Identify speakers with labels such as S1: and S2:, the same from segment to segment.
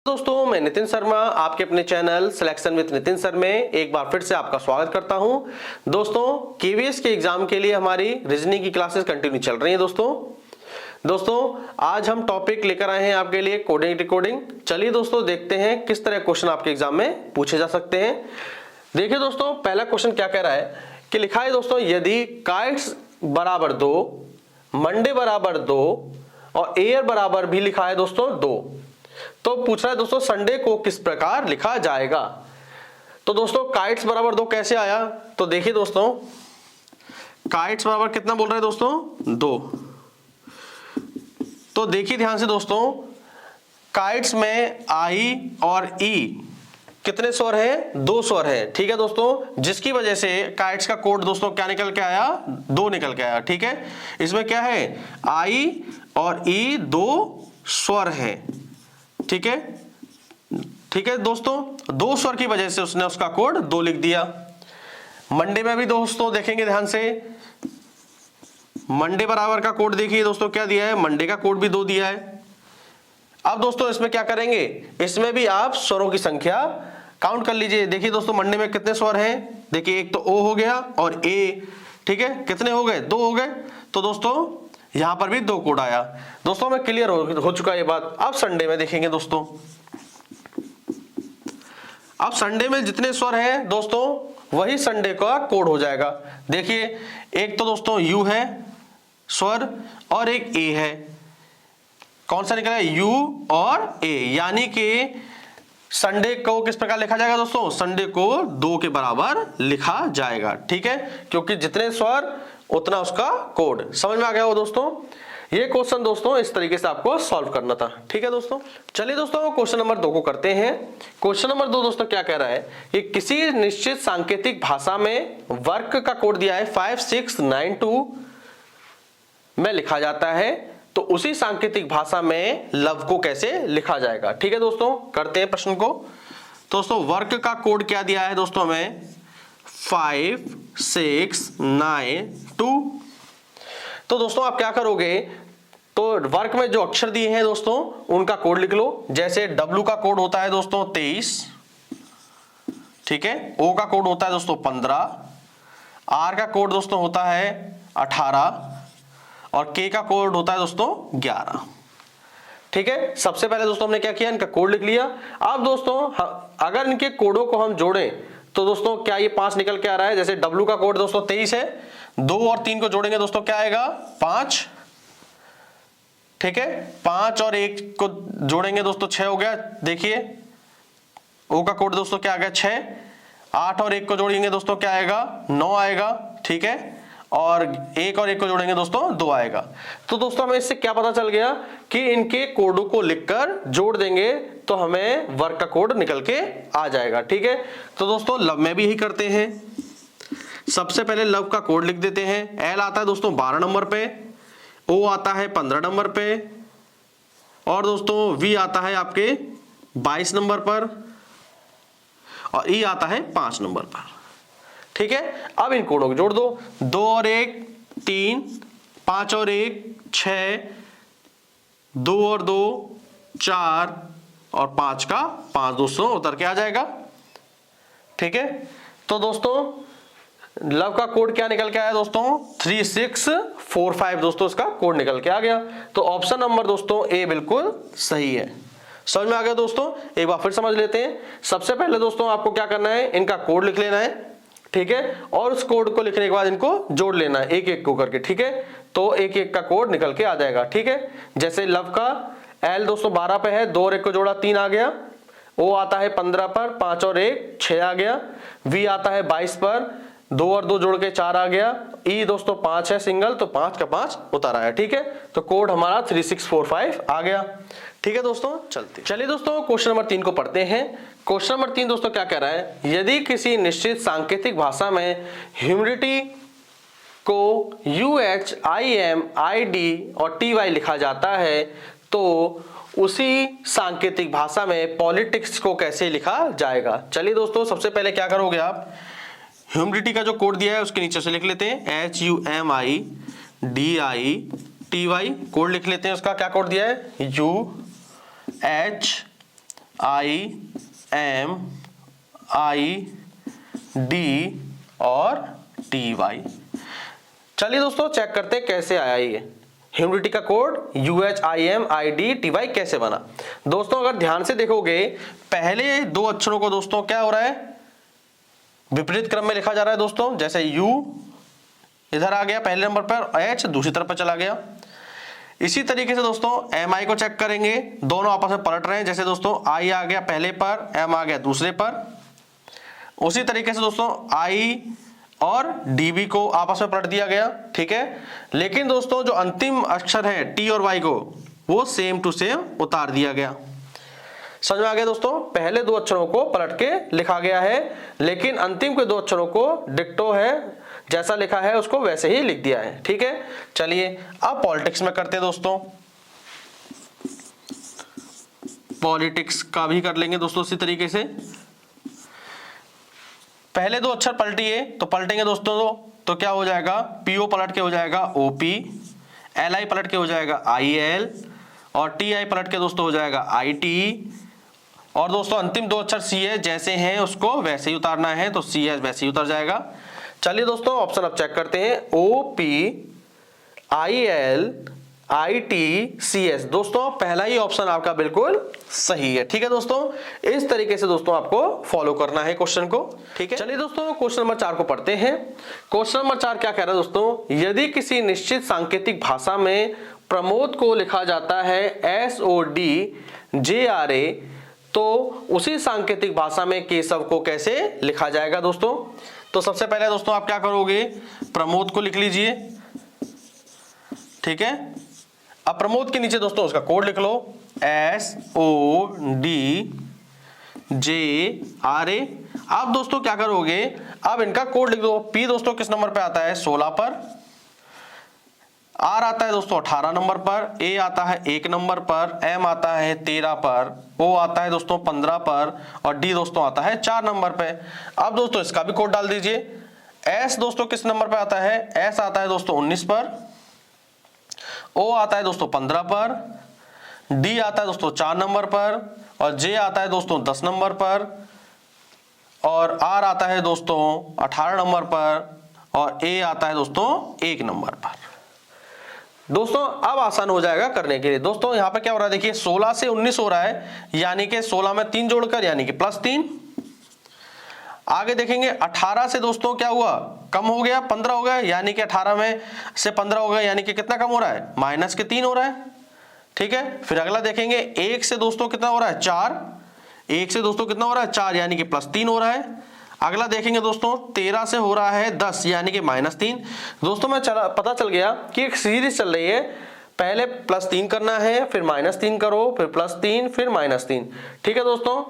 S1: दोस्तों मैं नितिन शर्मा आपके अपने channel selection with Nitin sir में एक बार फिर से आपका स्वागत करता हूं। दोस्तों केवीएस के एग्जाम के लिए हमारी रीजनिंग की क्लासेस कंटिन्यू चल रही हैं। दोस्तों आज हम टॉपिक लेकर आए हैं आपके लिए कोडिंग डिकोडिंग। चलिए दोस्तों देखते हैं किस तरह क्वेश्चन आपके एग्जाम में पूछे जा सकते हैं। देखिए दोस्तों पहला क्वेश्चन क्या कह रहा है कि लिखा है दोस्तों, यदि काइट्स बराबर 2, मंडे बराबर 2 और एयर बराबर भी लिखा है दोस्तों 2, तो पूछ रहा है दोस्तों संडे को किस प्रकार लिखा जाएगा। तो दोस्तों काइट्स बराबर 2 कैसे आया, तो देखिए दोस्तों काइट्स बराबर कितना बोल रहे हैं दोस्तों 2। तो देखिए ध्यान से दोस्तों, काइट्स में आई और ई कितने स्वर हैं, 2 स्वर है। ठीक है दोस्तों, जिसकी वजह से काइट्स का कोड दोस्तों क्या निकल के आया, 2 निकल के आया। ठीक है, इसमें क्या है आई और ई 2 स्वर है। ठीक है दोस्तों, 2 स्वर की वजह से उसने उसका कोड 2 लिख दिया। मंडे में भी दोस्तों देखेंगे ध्यान से, मंडे बराबर का कोड देखिए दोस्तों क्या दिया है, मंडे का कोड भी 2 दिया है। अब दोस्तों इसमें क्या करेंगे, इसमें भी आप स्वरों की संख्या काउंट कर लीजिए। देखिए दोस्तों मंडे में कितने स्वर हैं, देखिए एक तो ओ हो गया और ए। ठीक है, कितने हो गए, 2 हो गए। तो दोस्तों यहां पर भी 2 कोड आया। दोस्तों में क्लियर हो चुका है ये बात। अब संडे में देखेंगे दोस्तों, अब संडे में जितने स्वर हैं दोस्तों वही संडे का कोड हो जाएगा। देखिए एक तो दोस्तों यू है स्वर और एक ए है। कौन सा निकला, यू और ए, यानी कि संडे को किस प्रकार लिखा जाएगा दोस्तों, संडे को 2 के बराबर लिखा जाएगा। ठीक है, क्योंकि जितने स्वर उतना उसका कोड। समझ में आ गया हो दोस्तों। ये क्वेश्चन दोस्तों इस तरीके से आपको सॉल्व करना था। ठीक है दोस्तों, चलिए दोस्तों क्वेश्चन नंबर 2 को करते हैं। क्वेश्चन नंबर 2 दोस्तों क्या कह रहा है कि किसी निश्चित सांकेतिक भाषा में वर्ग का कोड दिया है 5692 में लिखा जाता है, तो उसी सांकेतिक भाषा में लव को कैसे लिखा जाएगा। ठीक है दोस्तों, करते हैं प्रश्न को। दोस्तों वर्ग का कोड क्या दिया है दोस्तों हमें, 5692। तो दोस्तों आप क्या करोगे, तो वर्ग में जो अक्षर दिए हैं दोस्तों उनका कोड लिख लो। जैसे डब्ल्यू का कोड होता है दोस्तों 23, ठीक है, ओ का कोड होता है दोस्तों 15, आर का कोड दोस्तों होता है 18 और के का कोड होता है दोस्तों 11। ठीक है, सबसे पहले दोस्तों हमने क्या किया, इनका कोड लिख लिया। अब दोस्तों अगर इनके कोडों को हम जोड़ें तो दोस्तों क्या ये 5 निकल के आ रहा है। जैसे डब्ल्यू का कोड दोस्तों 23 है, 2 और 3 को जोड़ेंगे दोस्तों क्या आएगा, 5। ठीक है, 5 और 1 को जोड़ेंगे दोस्तों 6 हो गया। देखिए ओ का कोड दोस्तों क्या आ गया 6, 8 और 1 को जोड़ेंगे दोस्तों क्या आएगा, 9 आएगा। ठीक है, और 1 और 1 को जोड़ेंगे दोस्तों 2 आएगा। तो दोस्तों हमें इससे क्या पता चल गया कि इनके कोडों को लिखकर जोड़ देंगे तो हमें वर्ग का कोड निकल के आ जाएगा। ठीक है, तो दोस्तों लव में भी यही करते हैं। सबसे पहले लव का कोड लिख देते हैं। एल आता है दोस्तों 12 नंबर पे, ओ आता है 15 नंबर पे और दोस्तों वी आता है आपके 22 नंबर पर और ई आता है 5 नंबर पर। ठीक है, अब इन कोडों को जोड़ दो। 2 और 1 3, 5 और 1 6, 2 और 2 4 और 5 का 5 दोस्तों उतर के आ जाएगा। ठीक है, तो दोस्तों लव का कोड क्या निकल के आया दोस्तों, 3645 दोस्तों इसका कोड निकल के आ गया। तो ऑप्शन नंबर दोस्तों ए बिल्कुल सही है। समझ में आ गया दोस्तों, एक बार फिर समझ लेते हैं। सबसे पहले दोस्तों आपको क्या करना है, इनका कोड लिख लेना है। ठीक है, और उस कोड को लिखने के बाद इनको जोड़ लेना है एक एक को करके। ठीक है, तो एक एक का कोड निकल के आ जाएगा। ठीक है, जैसे लव का एल दोस्तों 12 पे है, 2 और 1 को जोड़ा 3 आ गया। ओ आता है 15 पर, 5 और 1 6 आ गया। वी आता है 22 पर, 2 और 2 जोड़ के 4 आ गया। ई दोस्तों 5 है सिंगल, तो 5 का 5 उतारा है। ठीक है, तो कोड हमारा 3645 आ गया। ठीक है दोस्तों, चलिए दोस्तों क्वेश्चन नंबर 3 को पढ़ते हैं। क्वेश्चन नंबर 3 दोस्तों क्या कह रहा है, यदि किसी निश्चित सांकेतिक भाषा में ह्यूमिडिटी को UH IM ID और TY लिखा जाता है, तो उसी सांकेतिक भाषा में पॉलिटिक्स को कैसे लिखा जाएगा। चलिए दोस्तों सबसे पहले क्या करोगे आप, ह्यूमिडिटी का जो कोड दिया है उसके नीचे से लिख लेते हैं HUMIDITY कोड लिख लेते हैं। उसका क्या कोड दिया है, UH IMID और TY। चलिए दोस्तों चेक करते हैं कैसे आया ये ह्यूमिडिटी का कोड UHIMID कैसे बना। दोस्तों अगर ध्यान से देखोगे पहले दो अक्षरों को दोस्तों क्या हो रहा है, विपरीत क्रम में लिखा जा रहा है दोस्तों। जैसे U इधर आ गया पहले नंबर पर, H दूसरी तरफ पर चला गया। इसी तरीके से दोस्तों MI को चेक करेंगे, दोनों आपस में पलट रहे हैं। जैसे दोस्तों I आ गया पहले पर, M आ गया दूसरे पर। उसी तरीके से दोस्तों I और DB को आपस में पलट दिया गया, ठीक है। लेकिन दोस्तों जो अंतिम अक्षर है T और Y को, वो सेम टू सेम उतार दिया गया। समझ में आ गया दोस्तों, पहले दो अक्षरों को पलट के लिखा गया है, लेकिन अंतिम के दो अक्षरों को डिक्टो है, जैसा लिखा है उसको वैसे ही लिख दिया है, ठीक है। चलिए अब पॉलिटिक्स में करते हैं दोस्तों, पॉलिटिक्स का भी कर लेंगे दोस्तों इसी तरीके से। पहले दो अक्षर पलटिए तो पलटेंगे दोस्तों, तो क्या हो जाएगा, PO पलट के हो जाएगा OP, LI पलट के हो जाएगा IL और TI पलट के दोस्तों हो जाएगा IT। और दोस्तों अंतिम दो अक्षर CS जैसे हैं उसको वैसे ही उतारना है, तो CS वैसे ही उतर जाएगा। चलिए दोस्तों ऑप्शन अब चेक करते हैं, OP IL IT CS। दोस्तों पहला ही ऑप्शन आपका बिल्कुल सही है, ठीक है दोस्तों। इस तरीके से दोस्तों आपको फॉलो करना है क्वेश्चन को, ठीक है। चलिए दोस्तों क्वेश्चन नंबर 4 को पढ़ते हैं। क्वेश्चन नंबर 4 क्या कह रहा है दोस्तों, यदि किसी निश्चित सांकेतिक भाषा में प्रमोद को लिखा जाता है SODJRA, तो उसी सांकेतिक भाषा में केशव को कैसे लिखा जाएगा दोस्तों। तो सबसे पहले दोस्तों आप क्या करोगे, प्रमोद को लिख लीजिए, ठीक है। अब प्रमोद के नीचे दोस्तों उसका कोड लिख लो, SODJRA। आप दोस्तों क्या करोगे, अब इनका कोड लिख दो। P दोस्तों किस नंबर पे आता है, 16 पर। R आता है दोस्तों 18 नंबर पर, A आता है 1 नंबर पर, M आता है 13 पर, O आता है दोस्तों 15 पर और D दोस्तों आता है 4 नंबर पे। अब दोस्तों इसका भी कोड डाल दीजिए। S दोस्तों किस नंबर पे आता है, S आता है दोस्तों 19 पर, O आता है दोस्तों 15 पर, D आता है दोस्तों 4 नंबर पर और J आता है दोस्तों 10 नंबर पर और R आता है दोस्तों 18 नंबर पर और A आता है दोस्तों 1 नंबर पर। दोस्तों अब आसान हो जाएगा करने के लिए। दोस्तों यहाँ पे क्या हो रहा है, देखिए 16 से 19 हो रहा है, यानी कि 16 में 3 जोड़कर यानी कि +3। आगे देखेंगे 18 से दोस्तों क्या हुआ, कम हो गया, 15 हो गया, यानी कि 18 में से 15 हो गया, यानी कि कितना कम हो रहा है, -3 हो रहा है, ठीक है। फिर अगला देखेंगे 1 से दोस्तों कितना हो रहा है, 4। 1 से दोस्तों कितना हो रहा है, 4, यानी कि +3 हो रहा है। अगला देखेंगे दोस्तों 13 से हो रहा है 10, यानी कि -3। दोस्तों मैं पता चल गया कि एक सीरीज चल रही है, पहले +3 करना है, फिर -3 करो, फिर +3, फिर -3, ठीक है दोस्तों।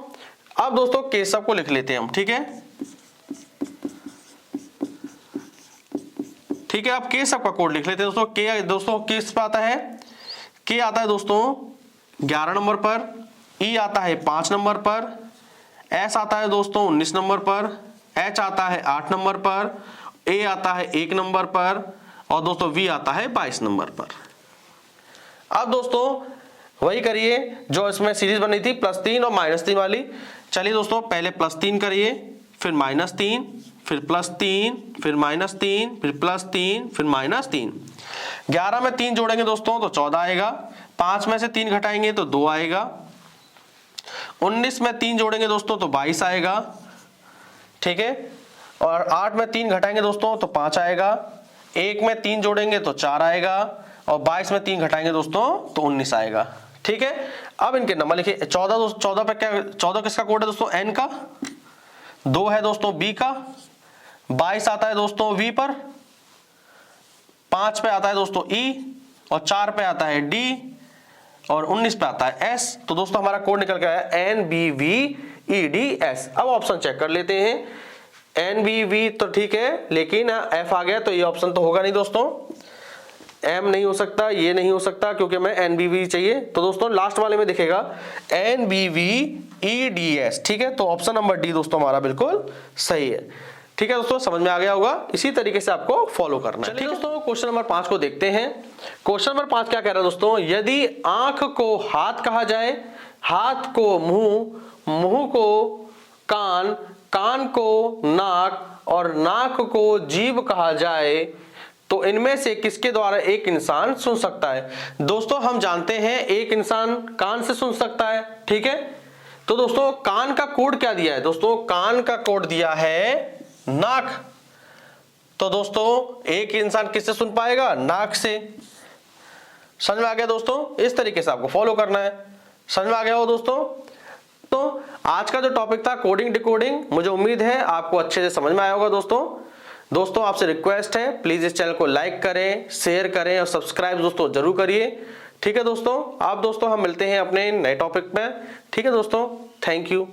S1: अब दोस्तों केशव को लिख लेते हैं हम, ठीक है, ठीक है। अब केशव का कोड लिख लेते हैं दोस्तों। के दोस्तों किस पे आता है, के आता है दोस्तों 11 नंबर पर, ई आता है 5 नंबर पर, एस आता है दोस्तों 19 नंबर पर, एच आता है 8 नंबर पर, ए आता है 1 नंबर पर और दोस्तों वी आता है 22 नंबर पर। अब दोस्तों वही करिए जो इसमें सीरीज बनी थी +3 और -3 वाली। चलिए दोस्तों पहले +3 करिए, फिर -3, फिर +3, फिर -3, फिर +3, फिर -3। 11 में 3 जोड़ेंगे दोस्तों तो 14 आएगा, 5 में से 3 घटाएंगे तो 2 आएगा, 19 में 3 जोड़ेंगे दोस्तों तो 22 आएगा, ठीक है। और 8 में 3 घटाएंगे दोस्तों तो 5 आएगा, 1 में 3 जोड़ेंगे तो 4 आएगा और 22 में 3 घटाएंगे दोस्तों तो 19 आएगा, ठीक है। अब इनके नंबर लिखिए। 14 पे क्या, 14 किसका कोड है दोस्तों, N का, 2 है दोस्तों B का, 22 आता है दोस्तों V पर, 5 पे आता है दोस्तों E और 4 पे आता है D और 19 पे आता है S। तो दोस्तों हमारा कोड निकल के आया NBVEDS। अब ऑप्शन चेक कर लेते हैं। NBV तो ठीक है, लेकिन F आ गया तो ये ऑप्शन तो होगा नहीं दोस्तों, M नहीं हो सकता, ये नहीं हो सकता क्योंकि मैं NBV चाहिए। तो दोस्तों लास्ट वाले में दिखेगा NBVEDS, ठीक है। तो ऑप्शन नंबर डी दोस्तों हमारा बिल्कुल सही है। ठीक है दोस्तों, समझ में आ गया होगा। इसी तरीके से आपको फॉलो करना है। चलिए दोस्तों क्वेश्चन नंबर 5 को देखते हैं। क्वेश्चन नंबर 5 क्या कह रहा है दोस्तों, यदि आंख को हाथ कहा जाए, हाथ को मुंह, मुंह को कान, कान को नाक और नाक को जीभ कहा जाए तो इनमें से किसके द्वारा एक इंसान सुन सकता है। दोस्तों हम जानते हैं एक इंसान कान से सुन सकता है, ठीक है। तो दोस्तों कान का कोड क्या दिया है, दोस्तों कान का कोड दिया है नाक। तो दोस्तों एक इंसान किससे सुन पाएगा, नाक से। समझ में आ गया दोस्तों, इस तरीके से आपको फॉलो करना है। समझ में आ गया हो दोस्तों। तो आज का जो टॉपिक था कोडिंग डिकोडिंग, मुझे उम्मीद है आपको अच्छे से समझ में आया होगा दोस्तों आपसे रिक्वेस्ट है प्लीज इस चैनल को लाइक करें, शेयर करें और सब्सक्राइब दोस्तों जरूर करिए, ठीक है दोस्तों। आप दोस्तों हम मिलते हैं अपने नए टॉपिक में, ठीक है दोस्तों, थैंक यू।